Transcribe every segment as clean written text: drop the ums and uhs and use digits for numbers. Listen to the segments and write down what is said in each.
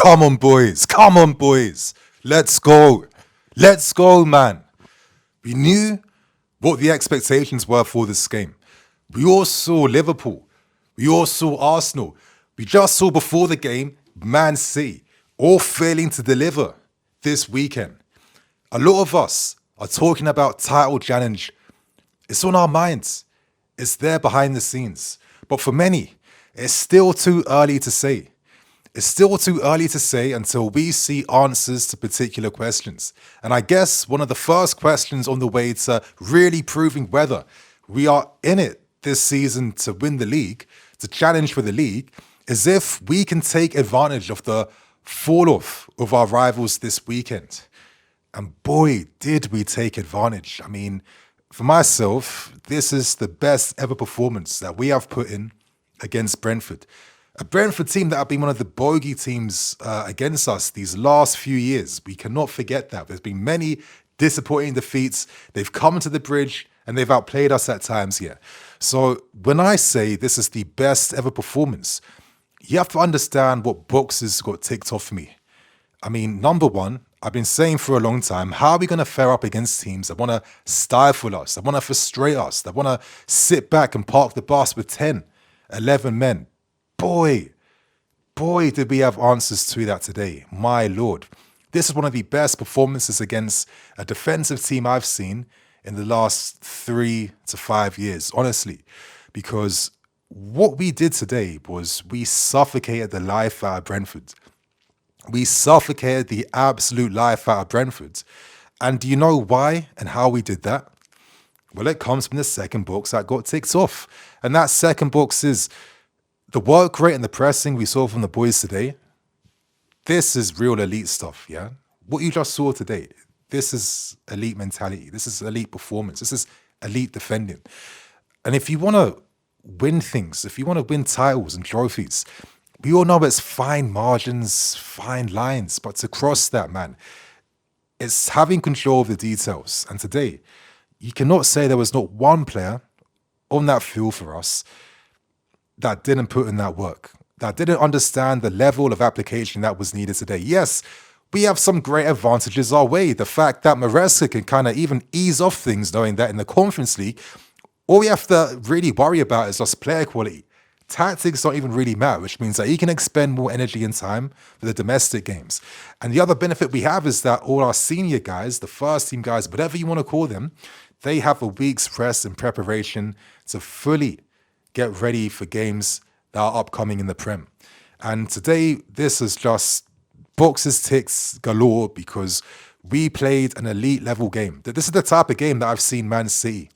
Come on, boys. Come on, boys. Let's go. Let's go, man. We knew what the expectations were for this game. We all saw Liverpool. We all saw Arsenal. We just saw before the game Man City, all failing to deliver this weekend. A lot of us are talking about title challenge. It's on our minds. It's there behind the scenes. But for many, it's still too early to say. It's still too early to say until we see answers to particular questions. And I guess one of the first questions on the way to really proving whether we are in it this season to win the league, to challenge for the league, is if we can take advantage of the fall off of our rivals this weekend. And boy, did we take advantage. I mean, for myself, this is the best ever performance that we have put in against Brentford. A Brentford team that have been one of the bogey teams against us these last few years. We cannot forget that. There's been many disappointing defeats. They've come to the bridge and they've outplayed us at times here. So when I say this is the best ever performance, you have to understand what boxes got ticked off for me. I mean, number one, I've been saying for a long time, how are we going to fare up against teams that want to stifle us, that want to frustrate us, that want to sit back and park the bus with 10, 11 men? Boy, did we have answers to that today. My Lord. This is one of the best performances against a defensive team I've seen in the last 3 to 5 years, honestly. Because what we did today was we suffocated the life out of Brentford. We suffocated the absolute life out of Brentford. And do you know why and how we did that? Well, it comes from the second box that got ticked off. And that second box is the work rate and the pressing we saw from the boys today. This is real elite stuff, yeah? What you just saw today, this is elite mentality. This is elite performance. This is elite defending. And if you want to win things, if you want to win titles and trophies, we all know it's fine margins, fine lines, but to cross that, man, it's having control of the details. And today, you cannot say there was not one player on that field for us that didn't put in that work, that didn't understand the level of application that was needed today. Yes, we have some great advantages our way. The fact that Maresca can kind of even ease off things, knowing that in the Conference League, all we have to really worry about is just player quality. Tactics don't even really matter, which means that he can expend more energy and time for the domestic games. And the other benefit we have is that all our senior guys, the first team guys, whatever you want to call them, they have a week's rest and preparation to fully get ready for games that are upcoming in the Prem. And today, this is just boxes ticks galore because we played an elite level game. This is the type of game that I've seen Man City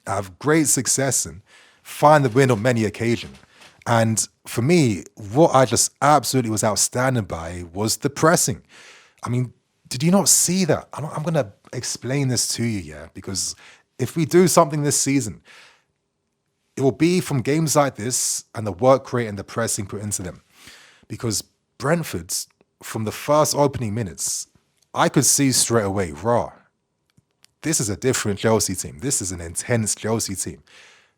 have great success in, find the win on many occasions. And for me, what I just absolutely was outstanding by was the pressing. I mean, did you not see that? I'm going to explain this to you, yeah, because if we do something this season, it will be from games like this and the work rate and the pressing put into them. Because Brentford, from the first opening minutes, I could see straight away, this is a different Chelsea team. This is an intense Chelsea team.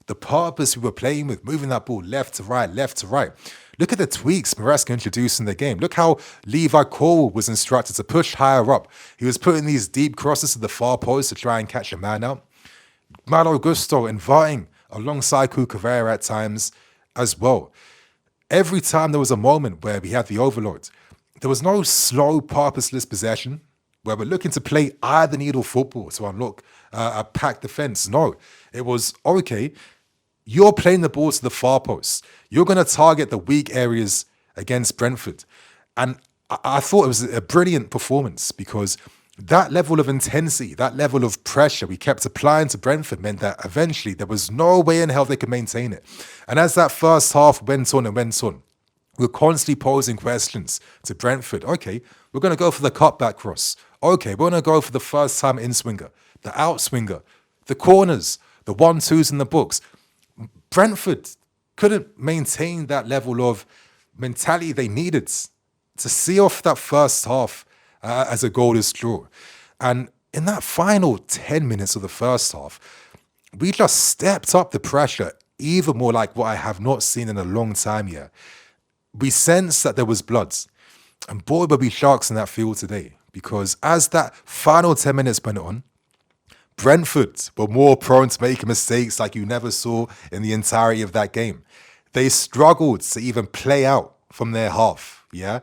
The purpose we were playing with, moving that ball left to right, left to right. Look at the tweaks Maresca introduced in the game. Look how Levi Cole was instructed to push higher up. He was putting these deep crosses to the far post to try and catch a man out. Malo Gusto inviting alongside Cucurella at times as well. Every time there was a moment where we had the overload, there was no slow, purposeless possession where we're looking to play either needle football to unlock a packed defense. No, it was, okay, you're playing the ball to the far post. You're going to target the weak areas against Brentford. And I thought it was a brilliant performance because that level of intensity, that level of pressure we kept applying to Brentford meant that eventually there was no way in hell they could maintain it. And as that first half went on and went on, we were constantly posing questions to Brentford. Okay, we're going to go for the cutback cross. Okay, we're going to go for the first time in-swinger, the out-swinger, the corners, the 1-2s in the books. Brentford couldn't maintain that level of mentality they needed to see off that first half as a goalless draw. And in that final 10 minutes of the first half, we just stepped up the pressure even more, like what I have not seen in a long time here. We sensed that there was blood. And boy, will be sharks in that field today, because as that final 10 minutes went on, Brentford were more prone to making mistakes like you never saw in the entirety of that game. They struggled to even play out from their half, yeah?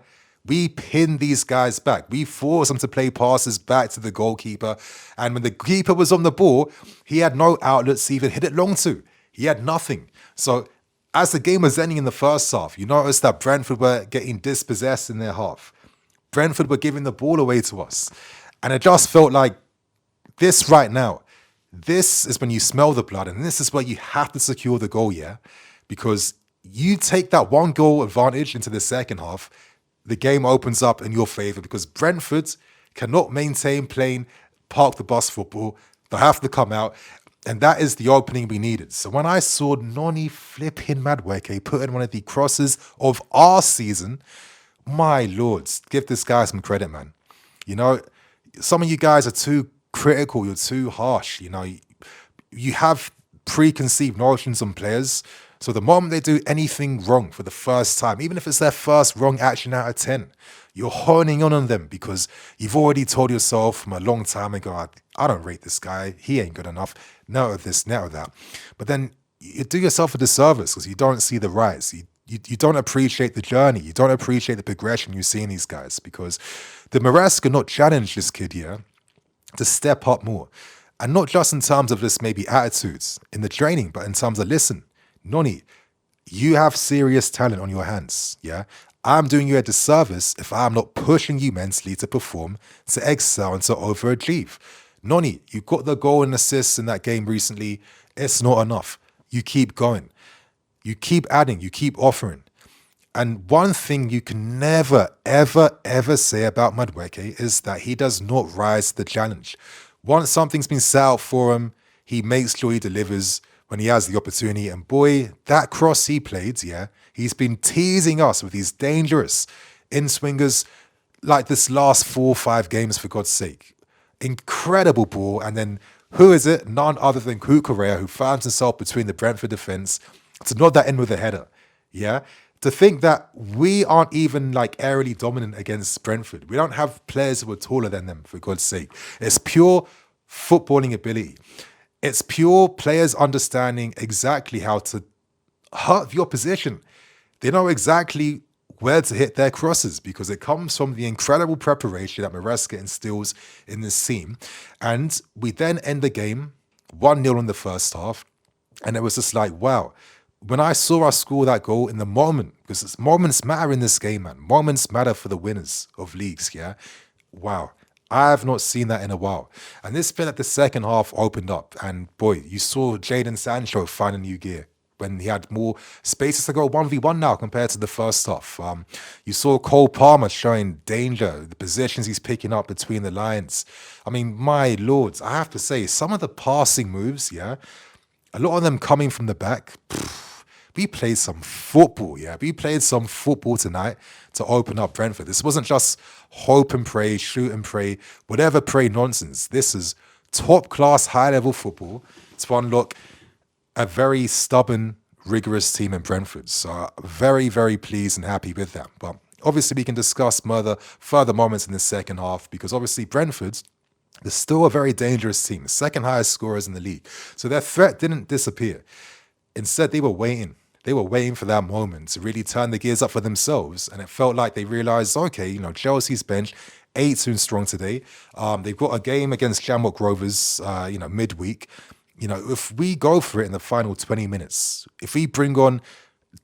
We pinned these guys back. We forced them to play passes back to the goalkeeper. And when the keeper was on the ball, he had no outlets to even hit it long to. He had nothing. So as the game was ending in the first half, you noticed that Brentford were getting dispossessed in their half. Brentford were giving the ball away to us. And it just felt like this right now, this is when you smell the blood, and this is where you have to secure the goal, yeah? Because you take that one goal advantage into the second half, the game opens up in your favour, because Brentford cannot maintain playing park the bus football. They'll have to come out, and that is the opening we needed. So when I saw Noni flipping Madueke put in one of the crosses of our season, my lords, give this guy some credit, man. You know, some of you guys are too critical, you're too harsh. You know, you have preconceived notions on players. So the moment they do anything wrong for the first time, even if it's their first wrong action out of 10, you're honing on them because you've already told yourself from a long time ago, I don't rate this guy, he ain't good enough, no of this, no of that. But then you do yourself a disservice because you don't see the rise. You don't appreciate the journey. You don't appreciate the progression you see in these guys, because the Maresca not challenge this kid here to step up more. And not just in terms of just maybe attitudes in the training, but in terms of, listen, Noni, you have serious talent on your hands, yeah? I'm doing you a disservice if I'm not pushing you mentally to perform, to excel, and to overachieve. Noni, you got the goal and assists in that game recently. It's not enough. You keep going. You keep adding. You keep offering. And one thing you can never, ever, ever say about Madueke is that he does not rise to the challenge. Once something's been set out for him, he makes sure he delivers when he has the opportunity. And boy, that cross he played, yeah, he's been teasing us with these dangerous in-swingers like this last 4 or 5 games, for God's sake. Incredible ball. And then who is it? None other than Cucurella, who finds himself between the Brentford defence to nod that in with a header. Yeah? To think that we aren't even like aerially dominant against Brentford. We don't have players who are taller than them, for God's sake. It's pure footballing ability. It's pure players understanding exactly how to hurt the opposition. They know exactly where to hit their crosses because it comes from the incredible preparation that Maresca instills in this team. And we then end the game 1-0 in the first half. And it was just like, wow. When I saw us score that goal in the moment, because moments matter in this game, man. Moments matter for the winners of leagues, yeah? Wow. I have not seen that in a while. And this bit at the second half opened up. And boy, you saw Jadon Sancho find a new gear when he had more spaces to go 1v1 now compared to the first half. You saw Cole Palmer showing danger, the positions he's picking up between the lines. I mean, my lords, I have to say, some of the passing moves, yeah, a lot of them coming from the back, we played some football, yeah. We played some football tonight to open up Brentford. This wasn't just hope and pray, shoot and pray, whatever pray nonsense. This is top-class, high-level football to unlock a very stubborn, rigorous team in Brentford. So very, very pleased and happy with that. But obviously we can discuss further moments in the second half because obviously Brentford, they're still a very dangerous team, second highest scorers in the league. So their threat didn't disappear. Instead, they were waiting. They were waiting for that moment to really turn the gears up for themselves. And it felt like they realized, okay, you know, Chelsea's bench ain't too strong today. They've got a game against Shamrock Rovers, midweek. You know, if we go for it in the final 20 minutes, if we bring on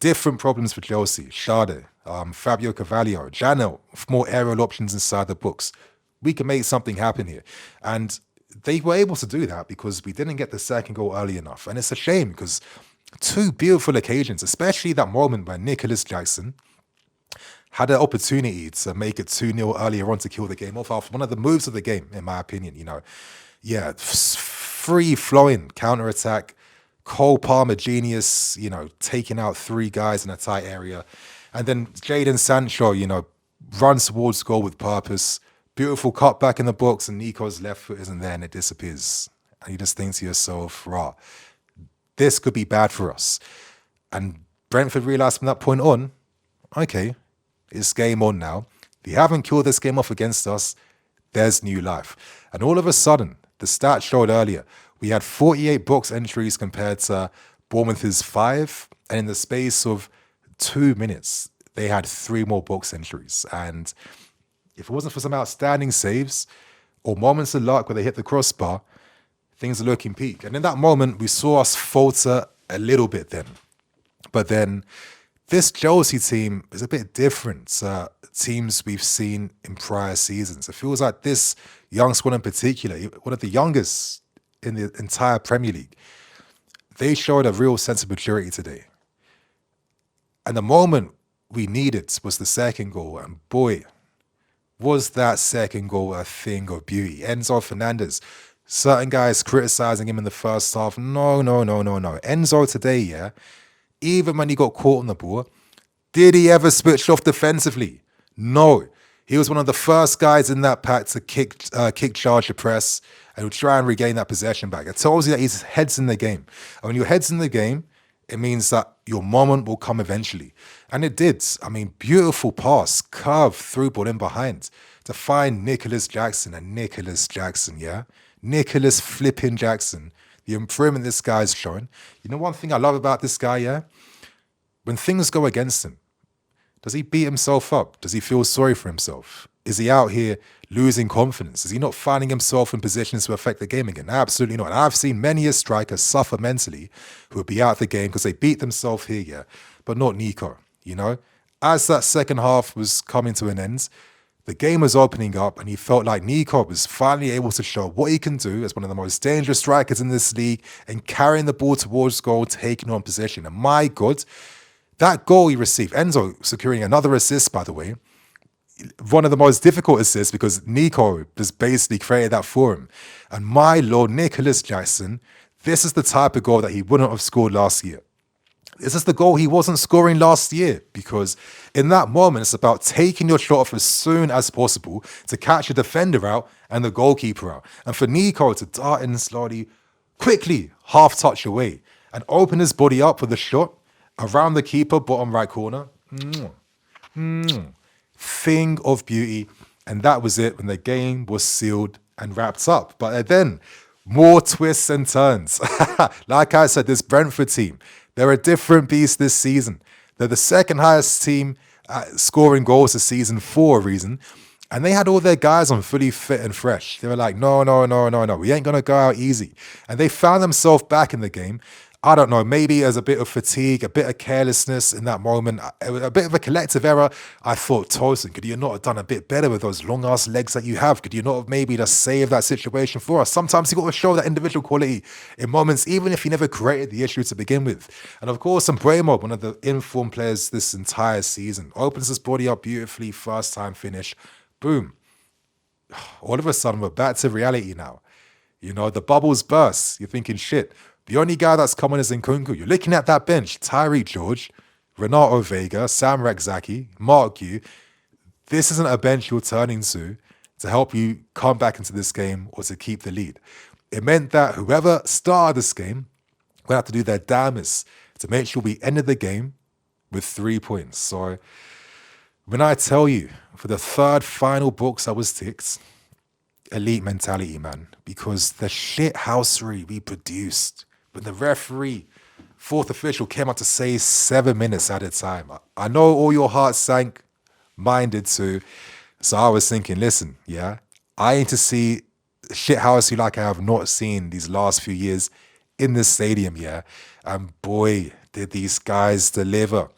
different problems for Chelsea, Schade, Fabio Carvalho, Janel, more aerial options inside the books, we can make something happen here. And they were able to do that because we didn't get the second goal early enough. And it's a shame because 2 beautiful occasions, especially that moment where Nicolas Jackson had an opportunity to make it 2-0 earlier on to kill the game off after one of the moves of the game, in my opinion, you know. Yeah, free-flowing counter-attack, Cole Palmer genius, you know, taking out 3 guys in a tight area. And then Jadon Sancho, you know, runs towards goal with purpose. Beautiful cut back in the box, and Nico's left foot isn't there, and it disappears. And you just think to yourself, rah, this could be bad for us. And Brentford realised from that point on, okay, it's game on now. They haven't killed this game off against us. There's new life. And all of a sudden, the stat showed earlier, we had 48 box entries compared to Bournemouth's 5. And in the space of 2 minutes, they had 3 more box entries. And if it wasn't for some outstanding saves or moments of luck where they hit the crossbar, things are looking peak. And in that moment, we saw us falter a little bit then. But then this Chelsea team is a bit different to teams we've seen in prior seasons. It feels like this young squad in particular, one of the youngest in the entire Premier League, they showed a real sense of maturity today. And the moment we needed was the second goal. And boy, was that second goal a thing of beauty. Enzo Fernandez, certain guys criticizing him in the first half. No. Enzo today, yeah, even when he got caught on the ball, did he ever switch off defensively? No. He was one of the first guys in that pack to kick charge the press and would try and regain that possession back. It tells you that his head's in the game. And when your head's in the game, it means that your moment will come eventually. And it did. I mean, beautiful pass, curve, through ball in behind to find Nicolas Jackson. And Nicolas Jackson, yeah? Nicolas flipping Jackson. The improvement this guy's showing. You know one thing I love about this guy, yeah? When things go against him, does he beat himself up? Does he feel sorry for himself? Is he out here losing confidence? Is he not finding himself in positions to affect the game again? Absolutely not. And I've seen many a striker suffer mentally who would be out of the game because they beat themselves here, yeah, but not Nico, you know? As that second half was coming to an end, the game was opening up and he felt like Nico was finally able to show what he can do as one of the most dangerous strikers in this league and carrying the ball towards goal, taking on possession. And my God, that goal he received, Enzo securing another assist, by the way, one of the most difficult assists because Nico just basically created that for him. And my Lord, Nicolas Jackson, this is the type of goal that he wouldn't have scored last year. This is the goal he wasn't scoring last year because in that moment, it's about taking your shot off as soon as possible to catch a defender out and the goalkeeper out. And for Nico to dart in slowly, quickly, half touch away and open his body up for the shot around the keeper, bottom right corner. Thing of beauty. And that was it when the game was sealed and wrapped up. But then, more twists and turns. Like I said, this Brentford team, they're a different beast this season. They're the second highest team scoring goals this season for a reason. And they had all their guys on fully fit and fresh. They were like, no, we ain't going to go out easy. And they found themselves back in the game. I don't know, maybe as a bit of fatigue, a bit of carelessness in that moment, a bit of a collective error. I thought, Tosin, could you not have done a bit better with those long-ass legs that you have? Could you not have maybe just saved that situation for us? Sometimes you got to show that individual quality in moments, even if you never created the issue to begin with. And of course, Bremo, one of the informed players this entire season, opens his body up beautifully, first time finish, boom. All of a sudden, we're back to reality now. You know, the bubbles burst. You're thinking, shit. The only guy that's coming is Nkunku. You're looking at that bench. Tyreek George, Renato Vega, Sam Rekzaki, Mark Yu. This isn't a bench you're turning to help you come back into this game or to keep the lead. It meant that whoever started this game would have to do their damnedest to make sure we ended the game with 3 points. So when I tell you, for the third final box I was ticked, elite mentality, man. Because the shithousery we produced when the referee, fourth official, came out to say 7 minutes at a time. I know all your hearts sank, mine did too. So I was thinking, listen, yeah, I need to see shithousery like I have not seen these last few years in this stadium, yeah. And boy, did these guys deliver.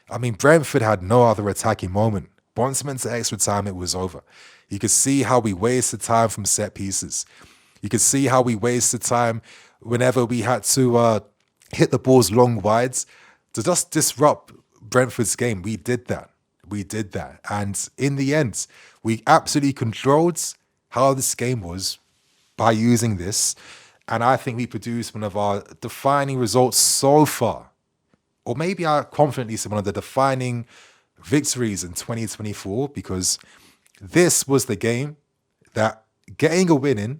I mean, Brentford had no other attacking moment. Once went to extra time, it was over. You could see how we wasted time from set pieces. You could see how we wasted time whenever we had to hit the balls long wides to just disrupt Brentford's game. We did that. And in the end, we absolutely controlled how this game was by using this. And I think we produced one of our defining results so far. Or maybe I confidently say one of the defining victories in 2024, because this was the game that getting a win in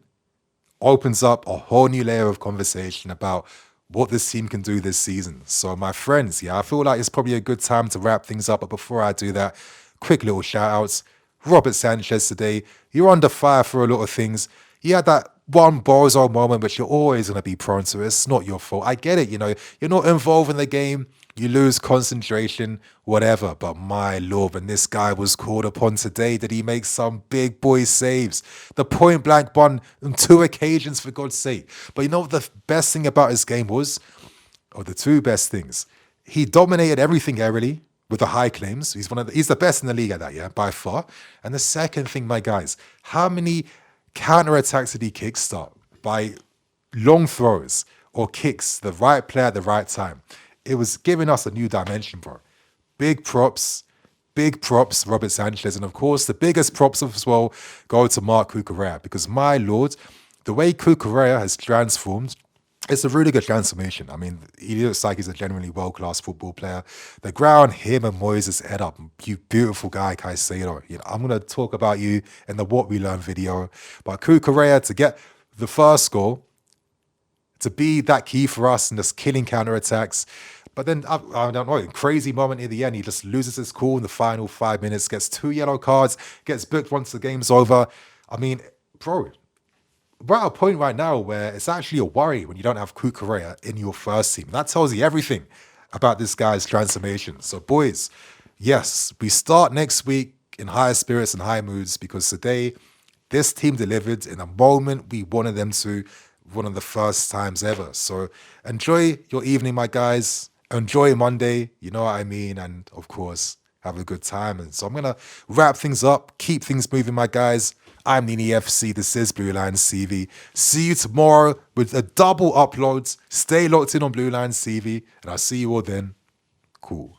opens up a whole new layer of conversation about what this team can do this season. So my friends, yeah, I feel like it's probably a good time to wrap things up. But before I do that, quick little shout outs. Robert Sanchez today, you're under fire for a lot of things. You had that one bozo moment, which you're always going to be prone to. It's not your fault. I get it, you're not involved in the game. You lose concentration, whatever. But my lord, when this guy was called upon today, did he make some big boy saves? The point blank one on 2 occasions, for God's sake. But you know what the best thing about his game was? Or the 2 best things. He dominated everything aerially with the high claims. He's the best in the league at that, yeah, by far. And the second thing, my guys, how many counter-attacks did he kickstart by long throws or kicks, the right player at the right time? It was giving us a new dimension, bro. Big props, Robert Sanchez. And of course, the biggest props as well go to Marc Cucurella, because my lord, the way Cucurella has transformed, it's a really good transformation. I mean, he looks like he's a genuinely world-class football player. The ground, him and Moises head up. You beautiful guy, Caicedo. I'm going to talk about you in the What We Learn video. But Cucurella, to get the first goal, to be that key for us in just killing counterattacks. But then, I don't know, crazy moment in the end. He just loses his cool in the final 5 minutes, gets 2 yellow cards, gets booked once the game's over. I mean, bro, we're at a point right now where it's actually a worry when you don't have Cucurella in your first team. That tells you everything about this guy's transformation. So, boys, yes, we start next week in higher spirits and high moods, because today, this team delivered in a moment we wanted them to, one of the first times ever. So enjoy your evening, my guys. Enjoy Monday, you know what I mean? And of course, have a good time. And so I'm going to wrap things up, keep things moving, my guys. I'm Nini FC. This is Blue Lions TV. See you tomorrow with a double upload. Stay locked in on Blue Lions TV, and I'll see you all then. Cool.